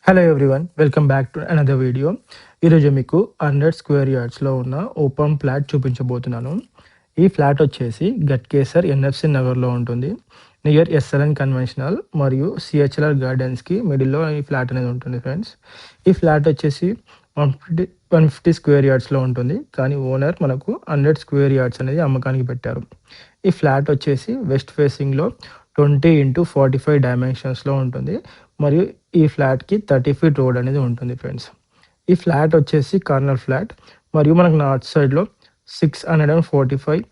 Hello everyone, welcome back to another video. ఈరోజు మీకు 100 square యార్డ్స్లో ఉన్న ఓపెన్ ఫ్లాట్ చూపించబోతున్నాను. ఈ ఫ్లాట్ వచ్చేసి గట్కేసర్ ఎన్ఎఫ్సి నగర్లో ఉంటుంది. నియర్ ఎస్ఎల్ఎన్ కన్వెన్షనల్ మరియు సిహెచ్ఎల్ఆర్ గార్డెన్స్కి మిడిల్లో ఈ ఫ్లాట్ అనేది ఉంటుంది ఫ్రెండ్స్. ఈ ఫ్లాట్ వచ్చేసి 150 స్క్వేర్ యార్డ్స్లో ఉంటుంది, కానీ ఓనర్ మనకు 100 స్క్వేర్ యార్డ్స్ అనేది అమ్మకానికి పెట్టారు. ఈ ఫ్లాట్ వచ్చేసి వెస్ట్ ఫేసింగ్లో 20x45 డైమెన్షన్స్లో ఉంటుంది మరియు ఈ ఫ్లాట్కి 30 ఫీట్ రోడ్ అనేది ఉంటుంది ఫ్రెండ్స్. ఈ ఫ్లాట్ వచ్చేసి కార్నర్ ఫ్లాట్ మరియు మనకు నార్త్ సైడ్లో 645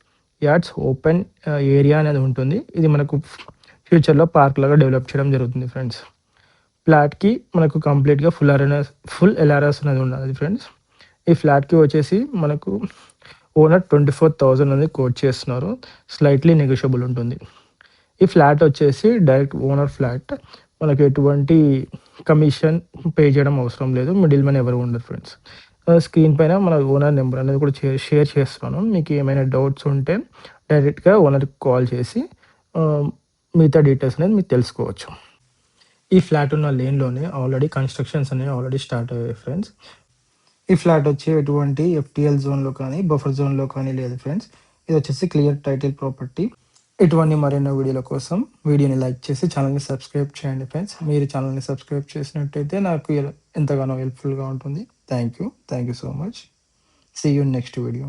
యార్డ్స్ ఓపెన్ ఏరియా అనేది ఉంటుంది. ఇది మనకు ఫ్యూచర్లో పార్క్ లాగా డెవలప్ చేయడం జరుగుతుంది ఫ్రెండ్స్. ఫ్లాట్కి మనకు కంప్లీట్గా ఫుల్ ఎల్ఆర్ఎస్ అనేది ఉన్నది ఫ్రెండ్స్. ఈ ఫ్లాట్కి వచ్చేసి మనకు ఓనర్ 24,000 అనేది కోట్ చేస్తున్నారు. స్లైట్లీ నెగోషియబుల్ ఉంటుంది. ఈ ఫ్లాట్ వచ్చేసి డైరెక్ట్ ఓనర్ ఫ్లాట్. మనకు ఎటువంటి కమిషన్ పే చేయడం అవసరం లేదు. మిడిల్ మ్యాన్ ఎవరు ఉండరు ఫ్రెండ్స్. స్క్రీన్ పైన మన ఓనర్ నెంబర్ అనేది కూడా షేర్ చేస్తున్నాను. మీకు ఏమైనా డౌట్స్ ఉంటే డైరెక్ట్గా ఓనర్కి కాల్ చేసి మిగతా డీటెయిల్స్ అనేది మీకు తెలుసుకోవచ్చు. ఈ ఫ్లాట్ ఉన్న లేన్లోనే ఆల్రెడీ కన్స్ట్రక్షన్స్ అనేవి ఆల్రెడీ స్టార్ట్ అయ్యాయి ఫ్రెండ్స్. ఈ ఫ్లాట్ వచ్చి ఎటువంటి ఎఫ్టిఎల్ జోన్లో కానీ బఫర్ జోన్లో కానీ లేదు ఫ్రెండ్స్. ఇది వచ్చేసి క్లియర్ టైటిల్ ప్రాపర్టీ. ఇటువంటి మరెన్నో వీడియోల కోసం వీడియోని లైక్ చేసి ఛానల్ని సబ్స్క్రైబ్ చేయండి ఫ్రెండ్స్. మీరు ఛానల్ని సబ్స్క్రైబ్ చేసినట్టయితే నాకు ఎంతగానో హెల్ప్ఫుల్గా ఉంటుంది. Thank you so much. See you next video.